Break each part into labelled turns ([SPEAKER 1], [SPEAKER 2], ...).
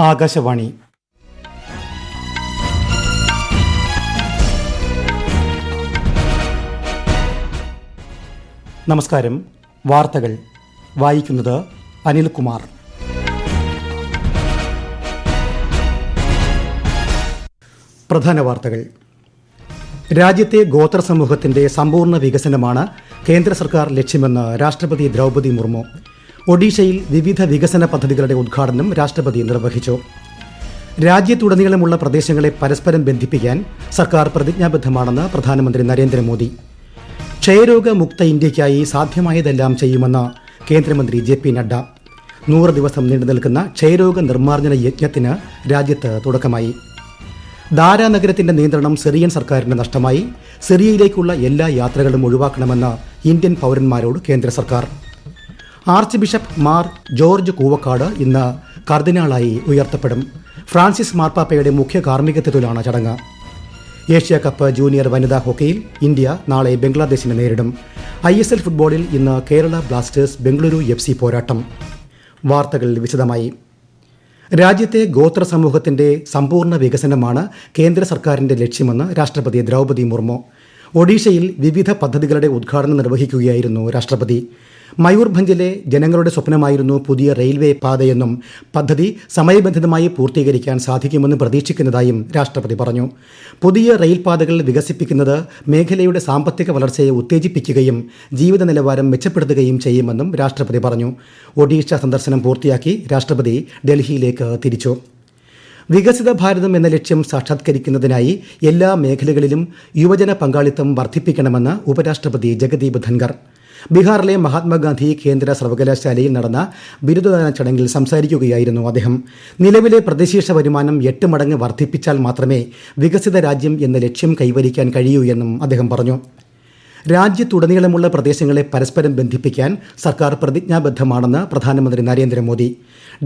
[SPEAKER 1] ആകാശവാണി. നമസ്കാരം. വാർത്തകൾ വായിക്കുന്നത് അനിൽകുമാർ. പ്രധാന വാർത്തകൾ. രാജ്യത്തെ ഗോത്ര സമൂഹത്തിന്റെ സമ്പൂർണ്ണ വികസനമാണ് കേന്ദ്ര സർക്കാർ ലക്ഷ്യമെന്ന് രാഷ്ട്രപതി ദ്രൗപദി മുർമു. ഒഡീഷയിൽ വിവിധ വികസന പദ്ധതികളുടെ ഉദ്ഘാടനം രാഷ്ട്രപതി നിർവഹിച്ചു. രാജ്യത്തുടനീളമുള്ള പ്രദേശങ്ങളെ പരസ്പരം ബന്ധിപ്പിക്കാൻ സർക്കാർ പ്രതിജ്ഞാബദ്ധമാണെന്ന് പ്രധാനമന്ത്രി നരേന്ദ്രമോദി. ക്ഷയരോഗമുക്ത ഇന്ത്യയ്ക്കായി സാധ്യമായതെല്ലാം ചെയ്യുമെന്ന് കേന്ദ്രമന്ത്രി ജെ പി നഡ്ഡ. 100 ദിവസം നീണ്ടുനിൽക്കുന്ന ക്ഷയരോഗ നിർമ്മാർജ്ജന യജ്ഞത്തിന് രാജ്യത്ത് തുടക്കമായി. ദാര നഗരത്തിന്റെ നിയന്ത്രണം സിറിയൻ സർക്കാരിന് നഷ്ടമായി. സിറിയയിലേക്കുള്ള എല്ലാ യാത്രകളും ഒഴിവാക്കണമെന്ന് ഇന്ത്യൻ പൗരന്മാരോട് കേന്ദ്ര സർക്കാർ. Archbishop Mar George Koovakad ഇന്ന് കർദിനാളായി ഉയർത്തപ്പെടും. ഫ്രാൻസിസ് മാർപ്പാപ്പയുടെ മുഖ്യ കാർമ്മികത്വത്തിലാണ് ചടങ്ങ്. ഏഷ്യ കപ്പ് ജൂനിയർ വനിതാ ഹോക്കിയിൽ ഇന്ത്യ നാളെ ബംഗ്ലാദേശിനെ നേരിടും. ISL ഫുട്ബോളിൽ ഇന്ന് കേരള ബ്ലാസ്റ്റേഴ്സ് ബംഗളൂരു FC പോരാട്ടം. വാർത്തകൾ വിശദമായി. രാജ്യത്തെ ഗോത്ര സമൂഹത്തിന്റെ സമ്പൂർണ്ണ വികസനമാണ് കേന്ദ്ര സർക്കാരിന്റെ ലക്ഷ്യമെന്ന് രാഷ്ട്രപതി ദ്രൗപദി മുർമു. ഒഡീഷയിൽ വിവിധ പദ്ധതികളുടെ ഉദ്ഘാടനം നിർവഹിക്കുകയായിരുന്നു രാഷ്ട്രപതി. മയൂർഭഞ്ചിലെ ജനങ്ങളുടെ സ്വപ്നമായിരുന്നു പുതിയ റെയിൽവേ പാതയെന്നും പദ്ധതി സമയബന്ധിതമായി പൂർത്തീകരിക്കാൻ സാധിക്കുമെന്ന് പ്രതീക്ഷിക്കുന്നതായും രാഷ്ട്രപതി പറഞ്ഞു. പുതിയ റെയിൽപാതകൾ വികസിപ്പിക്കുന്നത് മേഖലയുടെ സാമ്പത്തിക വളർച്ചയെ ഉത്തേജിപ്പിക്കുകയും ജീവിത നിലവാരം മെച്ചപ്പെടുത്തുകയും ചെയ്യുമെന്നും രാഷ്ട്രപതി പറഞ്ഞു. ഒഡീഷ സന്ദർശനം പൂർത്തിയാക്കി രാഷ്ട്രപതി ഡൽഹിയിലേക്ക് തിരിച്ചു. വികസിത ഭാരതം എന്ന ലക്ഷ്യം സാക്ഷാത്കരിക്കുന്നതിനായി എല്ലാ മേഖലകളിലും യുവജന പങ്കാളിത്തം വർദ്ധിപ്പിക്കണമെന്ന് ഉപരാഷ്ട്രപതി ജഗദീപ് ധൻഖർ. ബീഹാറിലെ മഹാത്മാഗാന്ധി കേന്ദ്ര സർവകലാശാലയിൽ നടന്ന ബിരുദദാന ചടങ്ങിൽ സംസാരിക്കുകയായിരുന്നു അദ്ദേഹം. നിലവിലെ പ്രതിശീർഷ വരുമാനം 8 മടങ്ങ് വർദ്ധിപ്പിച്ചാൽ മാത്രമേ വികസിത രാജ്യം എന്ന ലക്ഷ്യം കൈവരിക്കാൻ കഴിയൂ എന്നും അദ്ദേഹം പറഞ്ഞു. രാജ്യത്തുടനീളമുള്ള പ്രദേശങ്ങളെ പരസ്പരം ബന്ധിപ്പിക്കാൻ സർക്കാർ പ്രതിജ്ഞാബദ്ധമാണെന്ന് പ്രധാനമന്ത്രി നരേന്ദ്രമോദി.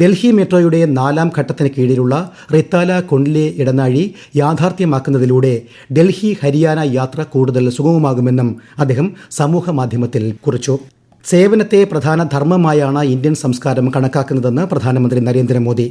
[SPEAKER 1] ഡൽഹി മെട്രോയുടെ 4ാം ഘട്ടത്തിന് കീഴിലുള്ള റിത്താല കൊണ്ട്ലെ ഇടനാഴി യാഥാർത്ഥ്യമാക്കുന്നതിലൂടെ ഡൽഹി ഹരിയാന യാത്ര കൂടുതൽ സുഗമമാകുമെന്നും അദ്ദേഹം സമൂഹ മാധ്യമത്തിൽ കുറിച്ചു. സേവനത്തെ പ്രധാന ധർമ്മമായാണ് ഇന്ത്യൻ സംസ്കാരം കണക്കാക്കുന്നതെന്ന് പ്രധാനമന്ത്രി നരേന്ദ്രമോദി.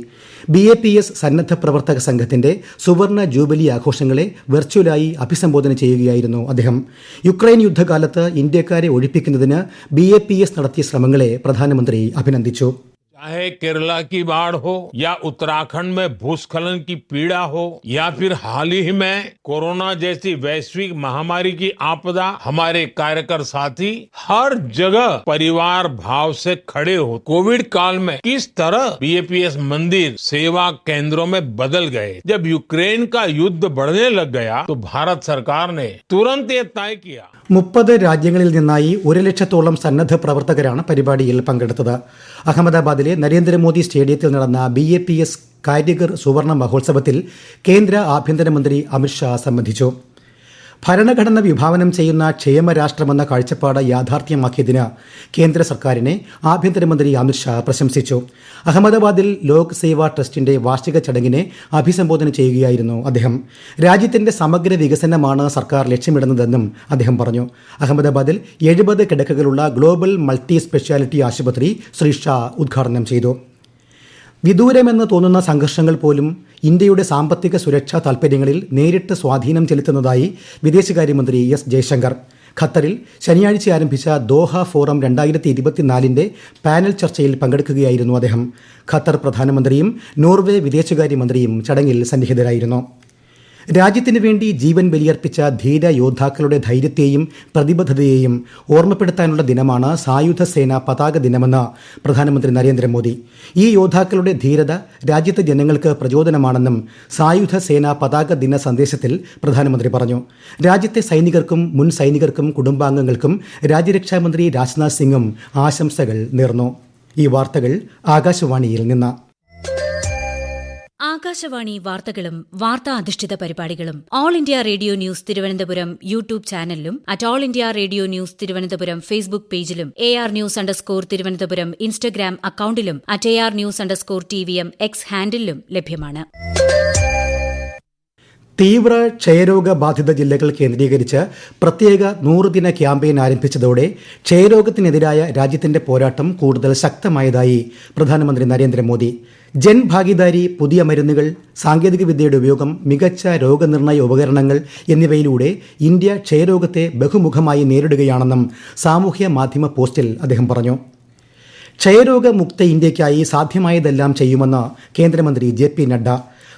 [SPEAKER 1] BAPS സന്നദ്ധ പ്രവർത്തക സംഘത്തിന്റെ സുവർണ ജൂബിലി ആഘോഷങ്ങളെ വെർച്വലായി അഭിസംബോധന ചെയ്യുകയായിരുന്നു അദ്ദേഹം. യുക്രൈൻ യുദ്ധകാലത്ത് ഇന്ത്യക്കാരെ ഒഴിപ്പിക്കുന്നതിന് BAPS നടത്തിയ ശ്രമങ്ങളെ പ്രധാനമന്ത്രി അഭിനന്ദിച്ചു.
[SPEAKER 2] चाहे केरला की बाढ़ हो या उत्तराखंड में भूस्खलन की पीड़ा हो या फिर हाल ही में कोरोना जैसी वैश्विक महामारी की आपदा, हमारे कार्यकर साथी हर जगह परिवार भाव से खड़े हो. कोविड काल में किस तरह BAPS मंदिर सेवा केंद्रों में बदल गए. जब यूक्रेन का युद्ध बढ़ने लग गया तो भारत सरकार ने तुरंत ये तय किया.
[SPEAKER 1] 30 രാജ്യങ്ങളിൽ നിന്നായി 1 ലക്ഷത്തോളം സന്നദ്ധ പ്രവർത്തകരാണ് പരിപാടിയിൽ പങ്കെടുത്തത്. അഹമ്മദാബാദിലെ നരേന്ദ്രമോദി സ്റ്റേഡിയത്തിൽ നടന്ന BAPS കാര്യഗർ സുവർണ മഹോത്സവത്തിൽ കേന്ദ്ര ആഭ്യന്തരമന്ത്രി അമിത്ഷാ സംബന്ധിച്ചു. ഭരണഘടന വിഭാവനം ചെയ്യുന്ന ക്ഷേമരാഷ്ട്രമെന്ന കാഴ്ചപ്പാട് യാഥാർത്ഥ്യമാക്കിയതിന് കേന്ദ്ര സർക്കാരിനെ ആഭ്യന്തരമന്ത്രി അമിത്ഷാ പ്രശംസിച്ചു. അഹമ്മദാബാദിൽ ലോക് സേവാ ട്രസ്റ്റിന്റെ വാർഷിക ചടങ്ങിനെ അഭിസംബോധന ചെയ്യുകയായിരുന്നു അദ്ദേഹം. രാജ്യത്തിന്റെ സമഗ്ര വികസനമാണ് സർക്കാർ ലക്ഷ്യമിടുന്നതെന്നും അദ്ദേഹം പറഞ്ഞു. അഹമ്മദാബാദിൽ 70 കിടക്കകളുള്ള ഗ്ലോബൽ മൾട്ടി സ്പെഷ്യാലിറ്റി ആശുപത്രി ശ്രീ ഷാ ഉദ്ഘാടനം ചെയ്തു. വിദൂരമെന്ന് തോന്നുന്ന സംഘർഷങ്ങൾ പോലും ഇന്ത്യയുടെ സാമ്പത്തിക സുരക്ഷാ താൽപ്പര്യങ്ങളിൽ നേരിട്ട് സ്വാധീനം ചെലുത്തുന്നതായി വിദേശകാര്യമന്ത്രി S ജയശങ്കർ. ഖത്തറിൽ ശനിയാഴ്ച ആരംഭിച്ച ദോഹ ഫോറം 2024 പാനൽ ചർച്ചയിൽ പങ്കെടുക്കുകയായിരുന്നു അദ്ദേഹം. ഖത്തർ പ്രധാനമന്ത്രിയും നോർവേ വിദേശകാര്യമന്ത്രിയും ചടങ്ങിൽ സന്നിഹിതരായിരുന്നു. രാജ്യത്തിനു വേണ്ടി ജീവൻ ബലിയർപ്പിച്ച ധീര യോദ്ധാക്കളുടെ ധൈര്യത്തെയും പ്രതിബദ്ധതയെയും ഓർമ്മപ്പെടുത്താനുള്ള ദിനമാണ് സായുധ സേനാ പതാക ദിനമെന്ന് പ്രധാനമന്ത്രി നരേന്ദ്രമോദി. ഈ യോദ്ധാക്കളുടെ ധീരത രാജ്യത്തെ ജനങ്ങൾക്ക് പ്രചോദനമാണെന്നും സായുധ സേനാ പതാക ദിന സന്ദേശത്തിൽ പ്രധാനമന്ത്രി പറഞ്ഞു. രാജ്യത്തെ സൈനികർക്കും മുൻ സൈനികർക്കും കുടുംബാംഗങ്ങൾക്കും രാജ്യരക്ഷാമന്ത്രി രാജ്നാഥ് സിംഗും ആശംസകൾ നേർന്നു. ഈ വാർത്തകൾ ആകാശവാണിയിൽ നിന്ന്.
[SPEAKER 3] ആകാശവാണി വാർത്തകളും വാർത്താ അധിഷ്ഠിത പരിപാടികളും all India radio news Thiruvananthapuram YouTube ചാനലിലും all India radio news Thiruvananthapuram Facebook പേജിലും AR News_ തിരുവനന്തപുരം ഇൻസ്റ്റഗ്രാം അക്കൌണ്ടിലും AR News_TVM X ഹാൻഡിലും ലഭ്യമാണ്.
[SPEAKER 1] തീവ്ര ക്ഷയരോഗ ബാധിത ജില്ലകൾ കേന്ദ്രീകരിച്ച് പ്രത്യേക 100 ദിന ക്യാമ്പയിൻ ആരംഭിച്ചതോടെ ക്ഷയരോഗത്തിനെതിരായ രാജ്യത്തിന്റെ പോരാട്ടം കൂടുതൽ ശക്തമായതായി പ്രധാനമന്ത്രി നരേന്ദ്രമോദി. ജൻ ഭാഗീദാരി, പുതിയ മരുന്നുകൾ, സാങ്കേതികവിദ്യയുടെ ഉപയോഗം, മികച്ച രോഗനിർണയ ഉപകരണങ്ങൾ എന്നിവയിലൂടെ ഇന്ത്യ ക്ഷയരോഗത്തെ ബഹുമുഖമായി നേരിടുകയാണെന്നും സാമൂഹ്യ മാധ്യമ പോസ്റ്റിൽ അദ്ദേഹം പറഞ്ഞു. ക്ഷയരോഗമുക്ത ഇന്ത്യയ്ക്കായി സാധ്യമായതെല്ലാം ചെയ്യുമെന്ന് കേന്ദ്രമന്ത്രി JP നഡ്ഡ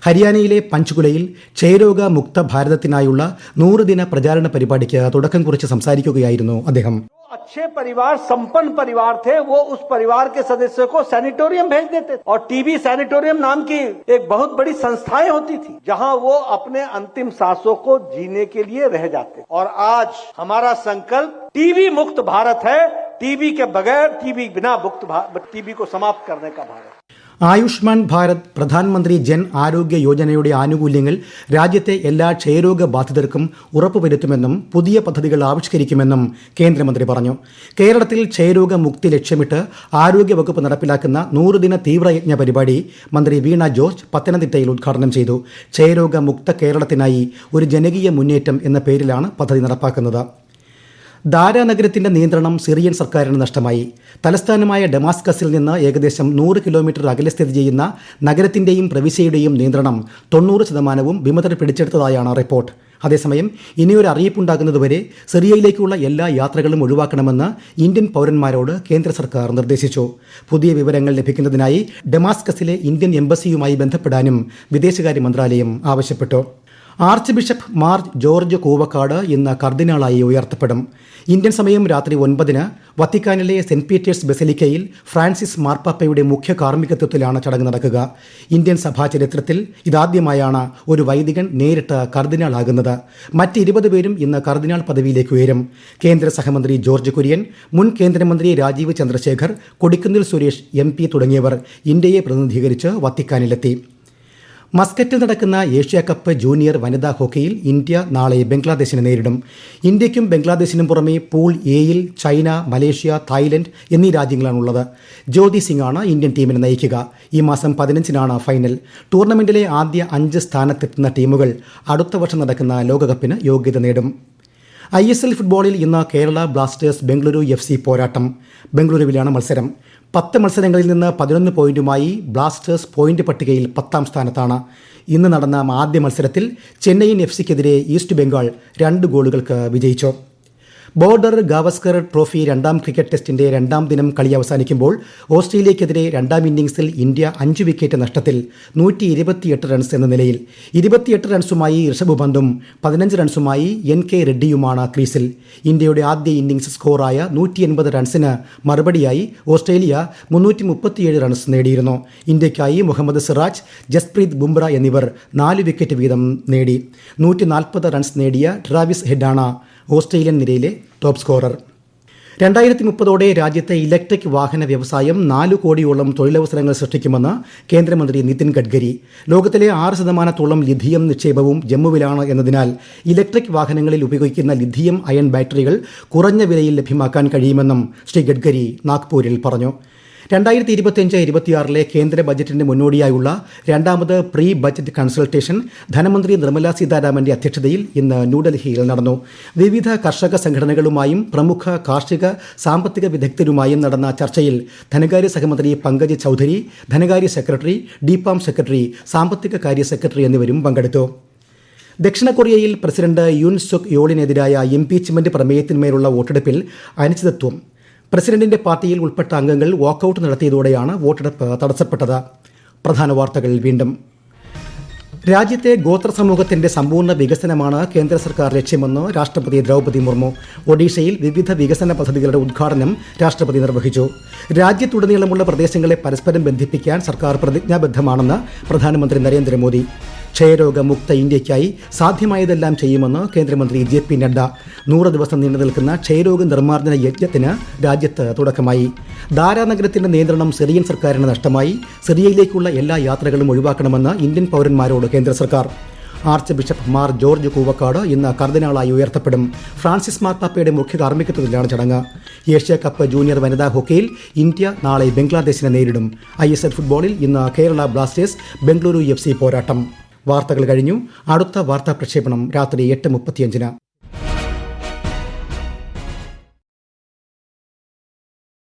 [SPEAKER 1] ഹരിയാനയിലെ പഞ്ച്കുലയിൽ ക്ഷയരോഗ മുക്ത ഭാരതത്തിനായുള്ള 100 ദിന പ്രചാരണ പരിപാടിക്ക് തുടക്കം കുറിച്ച് സംസാരിക്കുകയായിരുന്നു അദ്ദേഹം.
[SPEAKER 4] अच्छे परिवार, संपन्न परिवार थे, वो उस परिवार के सदस्यों को सैनिटोरियम भेज देते थे और टीबी सैनिटोरियम नाम की एक बहुत बड़ी संस्थाएं होती थी जहां वो अपने अंतिम सांसों को जीने के लिए रह जाते. और आज हमारा संकल्प टीबी मुक्त भारत है. टीबी के बगैर, टीबी बिना मुक्त टीबी को समाप्त करने का भारत.
[SPEAKER 1] ആയുഷ്മാൻ ഭാരത്, പ്രധാനമന്ത്രി ജൻ ആരോഗ്യ യോജനയുടെ ആനുകൂല്യങ്ങൾ രാജ്യത്തെ എല്ലാ ക്ഷയരോഗ ബാധിതർക്കും ഉറപ്പുവരുത്തുമെന്നും പുതിയ പദ്ധതികൾ ആവിഷ്കരിക്കുമെന്നും കേന്ദ്രമന്ത്രി പറഞ്ഞു. കേരളത്തിൽ ക്ഷയരോഗ മുക്തി ലക്ഷ്യമിട്ട് ആരോഗ്യവകുപ്പ് നടപ്പിലാക്കുന്ന 100 ദിന തീവ്രയജ്ഞ പരിപാടി മന്ത്രി വീണ ജോർജ് പത്തനംതിട്ടയിൽ ഉദ്ഘാടനം ചെയ്തു. ക്ഷയരോഗ മുക്ത കേരളത്തിനായി ഒരു ജനകീയ മുന്നേറ്റം എന്ന പേരിലാണ് പദ്ധതി നടപ്പാക്കുന്നത്. ദാര നഗരത്തിന്റെ നിയന്ത്രണം സിറിയൻ സർക്കാരിന് നഷ്ടമായി. തലസ്ഥാനമായ ഡമാസ്കസിൽ നിന്ന് ഏകദേശം 100 കിലോമീറ്റർ അകലെ സ്ഥിതി ചെയ്യുന്ന നഗരത്തിന്റെയും പ്രവിശ്യയുടെയും നിയന്ത്രണം 90% വിമതർ പിടിച്ചെടുത്തതായാണ് റിപ്പോർട്ട്. അതേസമയം ഇനിയൊരു അറിയിപ്പുണ്ടാകുന്നതുവരെ സിറിയയിലേക്കുള്ള എല്ലാ യാത്രകളും ഒഴിവാക്കണമെന്ന് ഇന്ത്യൻ പൗരന്മാരോട് കേന്ദ്ര സർക്കാർ നിർദ്ദേശിച്ചു. പുതിയ വിവരങ്ങൾ ലഭിക്കുന്നതിനായി ഡമാസ്കസിലെ ഇന്ത്യൻ എംബസിയുമായി ബന്ധപ്പെടാനും വിദേശകാര്യ മന്ത്രാലയം ആവശ്യപ്പെട്ടു. Archbishop Mar George Koovakad ഇന്ന് കർദിനാളായി ഉയർത്തപ്പെടും. ഇന്ത്യൻ സമയം രാത്രി 9 വത്തിക്കാനിലെ സെന്റ് പീറ്റേഴ്സ് ബസിലിക്കയിൽ ഫ്രാൻസിസ് മാർപ്പാപ്പയുടെ മുഖ്യ കാർമ്മികത്വത്തിലാണ് ചടങ്ങ് നടക്കുക. ഇന്ത്യൻ സഭാ ചരിത്രത്തിൽ ഇതാദ്യമായാണ് ഒരു വൈദികൻ നേരിട്ട് കർദിനാളാകുന്നത്. മറ്റ് 20 പേരും ഇന്ന് കർദിനാൾ പദവിയിലേക്ക് ഉയരും. കേന്ദ്ര സഹമന്ത്രി ജോർജ് കുര്യൻ, മുൻ കേന്ദ്രമന്ത്രി രാജീവ് ചന്ദ്രശേഖർ, കൊടിക്കുന്നിൽ സുരേഷ് MP തുടങ്ങിയവർ ഇന്ത്യയെ പ്രതിനിധീകരിച്ച് വത്തിക്കാനിലെത്തി. മസ്കറ്റിൽ നടക്കുന്ന ഏഷ്യ കപ്പ് ജൂനിയർ വനിതാ ഹോക്കിയിൽ ഇന്ത്യ നാളെ ബംഗ്ലാദേശിനെ നേരിടും. ഇന്ത്യയ്ക്കും ബംഗ്ലാദേശിനും പുറമെ പൂൾ എയിൽ ചൈന, മലേഷ്യ, തായ്ലൻഡ് എന്നീ രാജ്യങ്ങളാണുള്ളത്. ജ്യോതി സിംഗാണ് ഇന്ത്യൻ ടീമിനെ നയിക്കുക. ഈ മാസം 15-നാണ് ഫൈനൽ. ടൂർണമെന്റിലെ ആദ്യ 5 സ്ഥാനത്തെത്തുന്ന ടീമുകൾ അടുത്ത വർഷം നടക്കുന്ന ലോകകപ്പിന് യോഗ്യത നേടും. ISL ഫുട്ബോളിൽ ഇന്ന് കേരള ബ്ലാസ്റ്റേഴ്സ് ബംഗളൂരു FC പോരാട്ടം. ബംഗളൂരുവിലാണ് മത്സരം. 10 മത്സരങ്ങളിൽ നിന്ന് 11 പോയിന്റുമായി ബ്ലാസ്റ്റേഴ്സ് പോയിന്റ് പട്ടികയിൽ 10ാം സ്ഥാനത്താണ്. ഇന്ന് നടന്ന ആദ്യ മത്സരത്തിൽ ചെന്നൈയിൻ FCക്കെതിരെ ഈസ്റ്റ് ബംഗാൾ 2 ഗോളുകൾക്ക് വിജയിച്ചു. ബോർഡർ ഗാവസ്കർ ട്രോഫി 2ാം ക്രിക്കറ്റ് ടെസ്റ്റിന്റെ 2ാം ദിനം കളി അവസാനിക്കുമ്പോൾ ഓസ്ട്രേലിയക്കെതിരെ 2ാം ഇന്നിംഗ്സിൽ ഇന്ത്യ 5 വിക്കറ്റ് നഷ്ടത്തിൽ 128 റൺസ് എന്ന നിലയിൽ 28 റൺസുമായി ഋഷഭ് പന്തും 15 റൺസുമായി NK റെഡ്ഡിയുമാണ് ക്രീസിൽ. ഇന്ത്യയുടെ ആദ്യ ഇന്നിംഗ്സ് സ്കോറായ 180 റൺസിന് മറുപടിയായി ഓസ്ട്രേലിയ 337 റൺസ് നേടിയിരുന്നു. ഇന്ത്യയ്ക്കായി മുഹമ്മദ് സിറാജ്, ജസ്പ്രീത് ബുംറ എന്നിവർ 4 വിക്കറ്റ് വീതം നേടി. 140 റൺസ് നേടിയ ട്രാവിസ് ഹെഡാണ് ഓസ്ട്രേലിയൻ നിരയിലെ ടോപ്പ് സ്കോറർ. 2030 രാജ്യത്തെ ഇലക്ട്രിക് വാഹന വ്യവസായം 4 കോടിയോളം തൊഴിലവസരങ്ങൾ സൃഷ്ടിക്കുമെന്ന് കേന്ദ്രമന്ത്രി നിതിൻ ഗഡ്കരി. ലോകത്തിലെ 6% ലിഥിയം നിക്ഷേപവും ജമ്മുവിലാണ് എന്നതിനാൽ ഇലക്ട്രിക് വാഹനങ്ങളിൽ ഉപയോഗിക്കുന്ന ലിഥിയം അയൺ ബാറ്ററികൾ കുറഞ്ഞ വിലയിൽ ലഭ്യമാക്കാൻ കഴിയുമെന്നും ശ്രീ ഗഡ്കരി നാഗ്പൂരിൽ പറഞ്ഞു. 2025-26 കേന്ദ്ര ബജറ്റിന് മുന്നോടിയായുള്ള 2ാമത് പ്രീ ബജറ്റ് കൺസൾട്ടേഷൻ ധനമന്ത്രി നിർമ്മല സീതാരാമന്റെ അധ്യക്ഷതയിൽ ഇന്ന് ന്യൂഡൽഹിയിൽ നടന്നു. വിവിധ കർഷക സംഘടനകളുമായും പ്രമുഖ കാർഷിക സാമ്പത്തിക വിദഗ്ധരുമായും നടന്ന ചർച്ചയിൽ ധനകാര്യ സഹമന്ത്രി പങ്കജ് ചൌധരി, ധനകാര്യ സെക്രട്ടറി, DPAM സെക്രട്ടറി, സാമ്പത്തിക കാര്യ സെക്രട്ടറി എന്നിവരും പങ്കെടുത്തു. ദക്ഷിണ കൊറിയയിൽ പ്രസിഡന്റ് യുൻ സുക് യോളിനെതിരായ ഇംപീച്ച്മെന്റ് പ്രമേയത്തിന്മേലുള്ള വോട്ടെടുപ്പിൽ അനിശ്ചിതത്വം. പ്രസിഡന്റിന്റെ പാർട്ടിയിൽ ഉൾപ്പെട്ട അംഗങ്ങൾ വാക്കൌട്ട് നടത്തിയതോടെയാണ് വോട്ടെടുപ്പ് തടസ്സപ്പെട്ടത്. പ്രധാന വാർത്തകൾ വീണ്ടും. രാജ്യത്തെ ഗോത്ര സമൂഹത്തിന്റെ സമ്പൂർണ്ണ വികസനമാണ് കേന്ദ്ര സർക്കാർ ലക്ഷ്യമെന്ന് രാഷ്ട്രപതി ദ്രൗപദി മുർമു. ഒഡീഷയിൽ വിവിധ വികസന പദ്ധതികളുടെ ഉദ്ഘാടനം രാഷ്ട്രപതി നിർവഹിച്ചു. രാജ്യത്തുടനീളമുള്ള പ്രദേശങ്ങളെ പരസ്പരം ബന്ധിപ്പിക്കാൻ സർക്കാർ പ്രതിജ്ഞാബദ്ധമാണെന്ന് പ്രധാനമന്ത്രി നരേന്ദ്രമോദി. ക്ഷയരോഗമുക്ത ഇന്ത്യയ്ക്കായി സാധ്യമായതെല്ലാം ചെയ്യുമെന്ന് കേന്ദ്രമന്ത്രി JP നഡ്ഡ. 100 ദിവസം നീണ്ടു നിൽക്കുന്ന ക്ഷയരോഗ നിർമ്മാർജ്ജന യജ്ഞത്തിന് രാജ്യത്ത് തുടക്കമായി. ദാര നഗരത്തിന്റെ നിയന്ത്രണം സിറിയൻ സർക്കാരിന് നഷ്ടമായി. സിറിയയിലേക്കുള്ള എല്ലാ യാത്രകളും ഒഴിവാക്കണമെന്ന് ഇന്ത്യൻ പൗരന്മാരോട് കേന്ദ്ര സർക്കാർ. Archbishop Mar George Koovakad ഇന്ന് കർദിനാളായി ഉയർത്തപ്പെടും. ഫ്രാൻസിസ് മാർപ്പാപ്പയുടെ മുഖ്യ കാർമ്മികത്വത്തിലാണ് ചടങ്ങ്. ഏഷ്യ കപ്പ് ജൂനിയർ വനിതാ ഹോക്കിയിൽ ഇന്ത്യ നാളെ ബംഗ്ലാദേശിനെ നേരിടും. ISL ഫുട്ബോളിൽ ഇന്ന് കേരള ബ്ലാസ്റ്റേഴ്സ് ബംഗളൂരു FC പോരാട്ടം. വാർത്തകൾ കഴിഞ്ഞു. അടുത്ത വാർത്താ പ്രക്ഷേപണം രാത്രി 8:35.